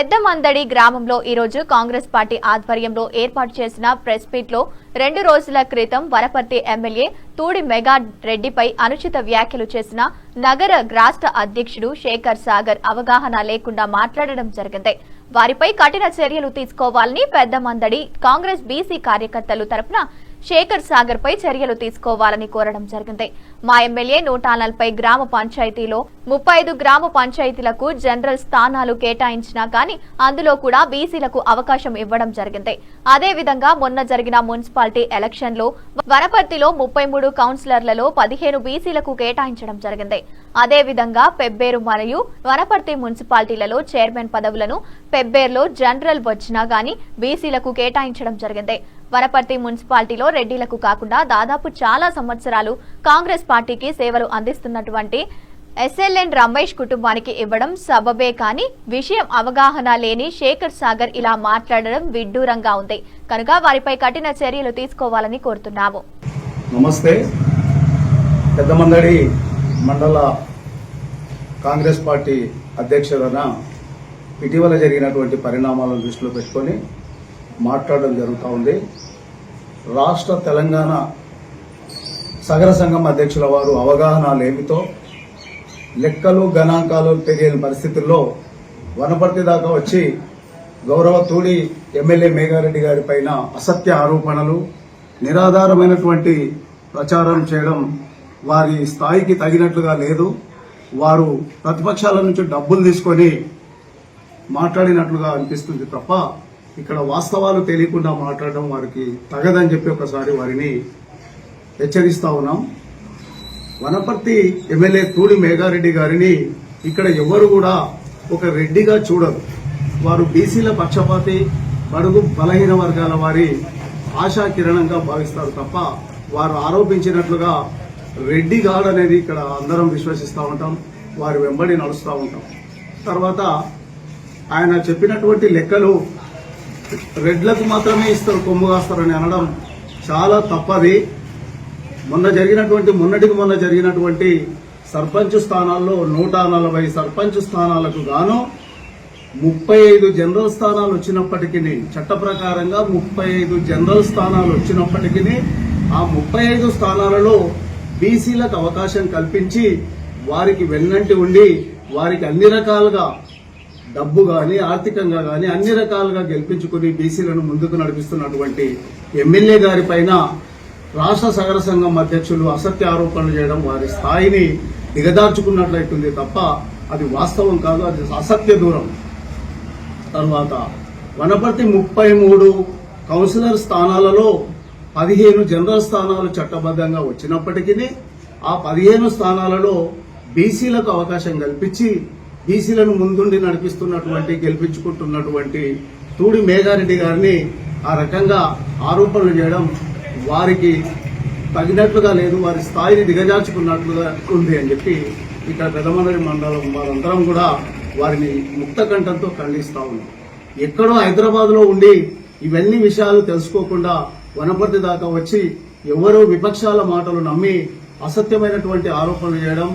పెద్దమందడి గ్రామంలో ఈరోజు కాంగ్రెస్ పార్టీ ఆధ్వర్యంలో ఏర్పాటు చేసిన ప్రెస్ మీట్ లో 2 రోజుల క్రితం వనపర్తి ఎమ్మెల్యే తూడి మెగా రెడ్డిపై అనుచిత వ్యాఖ్యలు చేసిన నగర రాష్ట్ర అధ్యక్షుడు శేఖర్ సాగర్ అవగాహన లేకుండా మాట్లాడడం జరిగింది. వారిపై కఠిన చర్యలు తీసుకోవాలని పెద్దమందడి కాంగ్రెస్ బీసీ కార్యకర్తలు తరపున శేఖర్ సాగర్ పై చర్యలు తీసుకోవాలని కోరడం జరిగింది. మా ఎమ్మెల్యే 140 గ్రామ పంచాయతీలో 35 గ్రామ పంచాయతీలకు జనరల్ స్థానాలు కేటాయించినా కానీ అందులో కూడా బీసీలకు అవకాశం ఇవ్వడం జరిగింది. అదే విధంగా మొన్న జరిగిన మున్సిపాలిటీ ఎలక్షన్ లో వనపర్తిలో 33 కౌన్సిలర్లలో 15 బీసీలకు కేటాయించడం జరిగింది. అదే విధంగా పెబ్బేరు మరియు వనపర్తి మున్సిపాలిటీలలో చైర్మన్ పదవులను పెబ్బేరులో జనరల్ వచ్చినా గానీ బీసీలకు కేటాయించడం జరిగింది. వనపర్తి మున్సిపాలిటీలో రెడ్డిలకు కాకుండా దాదాపు చాలా సంవత్సరాలు కాంగ్రెస్ పార్టీకి సేవలు అందిస్తున్నటువంటి ఎస్ఎల్ఎన్ రమేష్ కుటుంబానికి ఇవ్వడం సబబే కానీ విషయం అవగాహన లేని శేఖర్ సాగర్ ఇలా మాట్లాడడం విడ్డూరంగా ఉంది కనుక వారిపై కఠిన చర్యలు తీసుకోవాలని కోరుతున్నాము. నమస్తే. పెద్దమందడి మండల కాంగ్రెస్ పార్టీ అధ్యక్షుడైన ఇటీవల జరిగినటువంటి పరిణామాలను దృష్టిలో పెట్టుకొని మాట్లాడడం జరుగుతూ ఉంది. రాష్ట్ర తెలంగాణ సగర సంఘం అధ్యక్షుల వారు అవగాహన లేమితో లెక్కలు గణాంకాలు తెలియని పరిస్థితుల్లో వనపర్తి దాకా వచ్చి గౌరవ తూడి ఎమ్మెల్యే మేఘారెడ్డి గారి పైన అసత్య ఆరోపణలు నిరాధారమైనటువంటి ప్రచారం చేయడం వారి స్థాయికి తగినట్లుగా లేదు. వారు ప్రతిపక్షాల నుంచి డబ్బులు తీసుకొని మాట్లాడినట్లుగా అనిపిస్తుంది తప్ప ఇక్కడ వాస్తవాలు తెలియకుండా మాట్లాడడం వారికి తగదని చెప్పి ఒకసారి వారిని హెచ్చరిస్తా ఉన్నాం. వనపర్తి ఎమ్మెల్యే తూడి మేఘారెడ్డి గారిని ఇక్కడ ఎవరు కూడా ఒక రెడ్డిగా చూడరు. వారు బీసీల పక్షపాతి, బడుగు బలహీన వర్గాల వారి ఆశా కిరణంగా భావిస్తారు తప్ప వారు ఆరోపించినట్లుగా రెడ్డి గాడ్ అనేది ఇక్కడ అందరం విశ్వసిస్తూ ఉంటాం, వారి వెంబడి నడుస్తూ ఉంటాం. తర్వాత ఆయన చెప్పినటువంటి లెక్కలు రెడ్లకు మాత్రమే ఇస్తారు, కొమ్ము కాస్తారని అనడం చాలా తప్పది. మొన్న జరిగినటువంటి సర్పంచ్ స్థానాల్లో 140 సర్పంచ్ స్థానాలకు గాను 35 జనరల్ స్థానాలు వచ్చినప్పటికీ, చట్ట ప్రకారంగా 35 జనరల్ స్థానాలు వచ్చినప్పటికీ ఆ 35 స్థానాలలో బీసీలకు అవకాశం కల్పించి వారికి వెన్నంటి ఉండి వారికి అన్ని రకాలుగా డబ్బు గాని ఆర్థికంగా గాని అన్ని రకాలుగా గెలిపించుకుని బీసీలను ముందుకు నడిపిస్తున్నటువంటి ఎమ్మెల్యే గారి పైన రాష్ట్ర సగర సంఘం అధ్యక్షులు అసత్య ఆరోపణలు చేయడం వారి స్థాయిని దిగదార్చుకున్నట్లయితుంది తప్ప అది వాస్తవం కాదు, అది అసత్య దూరం. తర్వాత వనపర్తి 33 కౌన్సిలర్ స్థానాలలో 15 జనరల్ స్థానాలు చట్టబద్ధంగా వచ్చినప్పటికీ ఆ 15 స్థానాలలో బీసీలకు అవకాశం కల్పించి బీసీలను ముందుండి నడిపిస్తున్నటువంటి గెలిపించుకుంటున్నటువంటి తూడి మేఘారెడ్డి గారిని ఆ రకంగా ఆరోపణలు చేయడం వారికి తగినట్లుగా లేదు, వారి స్థాయిని దిగజార్చుకున్నట్లుగా ఉంది అని చెప్పి ఇక్కడ పెద్దమందడి మండలం వారందరం కూడా వారిని ముక్త కంఠంతో ఖండిస్తా ఉన్నాం. ఎక్కడో హైదరాబాద్ లో ఉండి ఇవన్నీ విషయాలు తెలుసుకోకుండా వనపర్తి దాకా వచ్చి ఎవరో విపక్షాల మాటలు నమ్మి అసత్యమైనటువంటి ఆరోపణలు చేయడం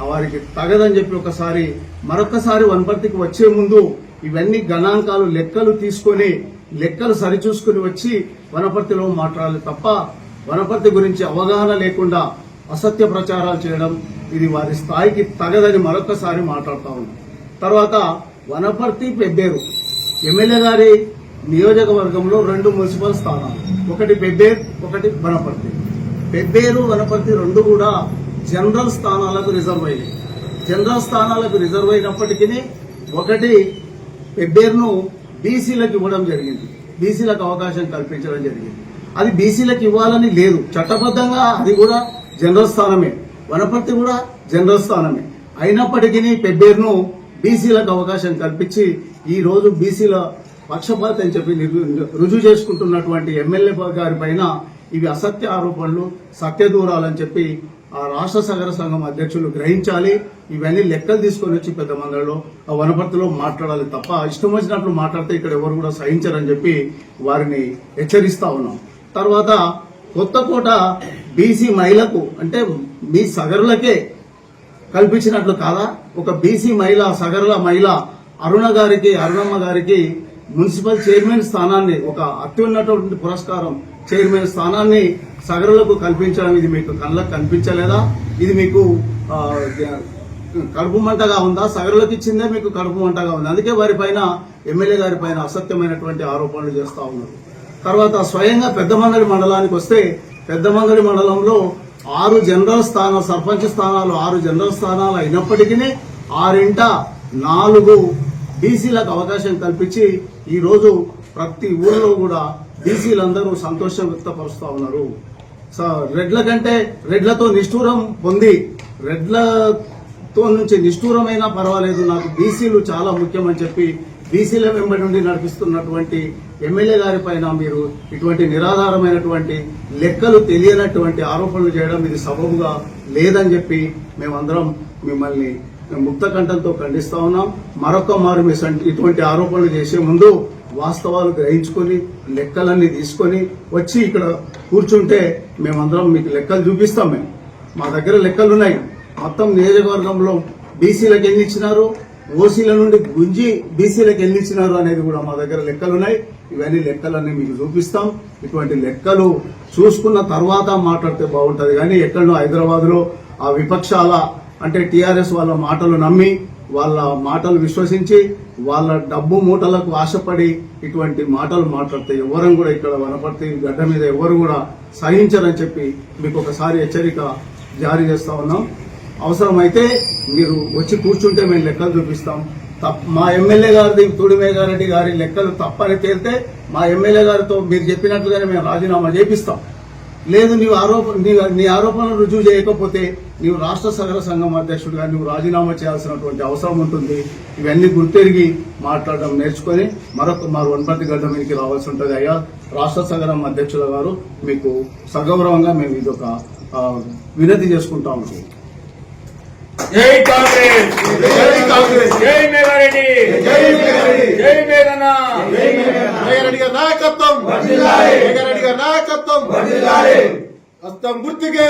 వారికి తగదని చెప్పి మరొకసారి వనపర్తికి వచ్చే ముందు ఇవన్నీ గణాంకాలు లెక్కలు తీసుకొని లెక్కలు సరిచూసుకుని వచ్చి వనపర్తిలో మాట్లాడాలి తప్ప వనపర్తి గురించి అవగాహన లేకుండా అసత్య ప్రచారాలు చేయడం ఇది వారి స్థాయికి తగదని మరొకసారి మాట్లాడుతా ఉన్నాం. తర్వాత వనపర్తి పెబ్బేరు ఎమ్మెల్యే గారి నియోజకవర్గంలో 2 మున్సిపల్ స్థానాలు, ఒకటి పెబ్బేరు ఒకటి వనపర్తి. పెబ్బేరు వనపర్తి 2 కూడా జనరల్ స్థానాలకు రిజర్వ్ అయ్యాయి. జనరల్ స్థానాలకు రిజర్వ్ అయినప్పటికీ ఒకటి పెబ్బేరును బీసీలకు ఇవ్వడం జరిగింది, బీసీలకు అవకాశం కల్పించడం జరిగింది. అది బీసీలకు ఇవ్వాలని లేదు, చట్టబద్ధంగా అది కూడా జనరల్ స్థానమే, వనపర్తి కూడా జనరల్ స్థానమే. అయినప్పటికీ పెబ్బేరును బీసీలకు అవకాశం కల్పించి ఈ రోజు బీసీల పక్షపాతం అని చెప్పి రుజువు చేసుకుంటున్నటువంటి ఎమ్మెల్యే గారి పైన ఇవి అసత్య ఆరోపణలు, సత్యదూరాలని చెప్పి ఆ రాష్ట్ర సగర సంఘం అధ్యక్షులు గ్రహించాలి. ఇవన్నీ లెక్కలు తీసుకొని వచ్చి పెద్ద మందిలో ఆ వనపర్తిలో మాట్లాడాలి తప్ప ఇష్టం వచ్చినట్లు మాట్లాడితే ఇక్కడ ఎవరు కూడా సహించరని చెప్పి వారిని హెచ్చరిస్తా ఉన్నాం. తర్వాత కొత్తకోట బీసీ మహిళకు అంటే మీ సగరులకే కల్పించినట్లు కాదా? ఒక బీసీ మహిళ సగరుల మహిళ అరుణమ్మ గారికి మున్సిపల్ చైర్మన్ స్థానాన్ని, ఒక అత్యున్నటువంటి పురస్కారం చైర్మన్ స్థానాన్ని సగరులకు కల్పించడం ఇది మీకు కళ్ళకు కనిపించలేదా? ఇది మీకు కడుపు మంటగా ఉందా? సగరులకు ఇచ్చిందే మీకు కడుపు మంటగా ఉంది. అందుకే వారిపైన, ఎమ్మెల్యే గారి పైన అసత్యమైనటువంటి ఆరోపణలు చేస్తా ఉన్నారు. తర్వాత స్వయంగా పెద్దమంగళి మండలానికి వస్తే, పెద్దమంగళి మండలంలో 6 జనరల్ స్థానాలు, సర్పంచ్ స్థానాలు 6 జనరల్ స్థానాలు అయినప్పటికీ 4 బీసీలకు అవకాశం కల్పించి ఈ రోజు ప్రతి ఊళ్ళో కూడా బీసీలందరూ సంతోషం వ్యక్తపరుస్తా ఉన్నారు. రెడ్ల కంటే, రెడ్లతో నిష్ఠూరం పొంది, రెడ్లతో నుంచి నిష్ఠూరమైనా పర్వాలేదు, నాకు బీసీలు చాలా ముఖ్యమని చెప్పి బీసీల వెంబడి నుండి నడిపిస్తున్నటువంటి ఎమ్మెల్యే గారి పైన మీరు ఇటువంటి నిరాధారమైనటువంటి, లెక్కలు తెలియనటువంటి ఆరోపణలు చేయడం ఇది సబబుగా లేదని చెప్పి మేమందరం మిమ్మల్ని ముక్త కంఠంతో ఖండిస్తా ఉన్నాం. మరొక మారు మీ ఇటువంటి ఆరోపణలు చేసే ముందు వాస్తవాలు గ్రహించుకొని, లెక్కలన్నీ తీసుకొని వచ్చి ఇక్కడ కూర్చుంటే మేమందరం మీకు లెక్కలు చూపిస్తాం. మా దగ్గర లెక్కలున్నాయి. మొత్తం నియోజకవర్గంలో బీసీలకు ఎన్ని ఇచ్చినారు, ఓసీల నుండి గుంజి బీసీలకు ఎన్ని ఇచ్చినారు అనేది కూడా మా దగ్గర లెక్కలున్నాయి. ఇవన్నీ లెక్కలన్నీ మీకు చూపిస్తాం. ఇటువంటి లెక్కలు చూసుకున్న తర్వాత మాట్లాడితే బాగుంటది. కానీ ఎక్కడో హైదరాబాద్ లో ఆ విపక్షాల, అంటే టీఆర్ఎస్ వాళ్ళ మాటలు నమ్మి, వాళ్ళ మాటలు విశ్వసించి, వాళ్ళ డబ్బు మూటలకు ఆశపడి ఇటువంటి మాటలు మాట్లాడితే ఎవరం కూడా ఇక్కడ వనపర్తి గడ్డ మీద ఎవరు కూడా సహించరని చెప్పి మీకు ఒకసారి హెచ్చరిక జారీ చేస్తా ఉన్నాం. అవసరమైతే మీరు వచ్చి కూర్చుంటే మేము లెక్కలు చూపిస్తాం. మా ఎమ్మెల్యే గారిది, తూడి మేఘారెడ్డి గారి లెక్కలు తప్పని తేలితే మా ఎమ్మెల్యే గారితో మీరు చెప్పినట్లుగానే మేము రాజీనామా చేపిస్తాం. లేదు నీ ఆరోపణలు రుజువు చేయకపోతే నీవు రాష్ట్ర సగర సంఘం అధ్యక్షుడిగా నువ్వు రాజీనామా చేయాల్సినటువంటి అవసరం ఉంటుంది. ఇవన్నీ గుర్తెరిగి మాట్లాడడం నేర్చుకొని మారు వనపర్తి గడ్డ మీదకి రావాల్సి ఉంటుంది. అయ్యా రాష్ట్ర సగరం అధ్యక్షుల గారు, మీకు సగౌరవంగా మేము ఇదొక వినతి చేసుకుంటా ఉన్నాం. జై కాంగ్రెస్, జై కాంగ్రెస్, జై మేఘారెడ్డి, జై మేఘారెడ్డి, జై మేఘన్న, జై మేఘారెడ్డి గారి నాయకత్వం వర్ధిల్లాలి, మేఘారెడ్డి గారి నాయకత్వం వర్ధిల్లాలి. హస్తం గుర్తుకే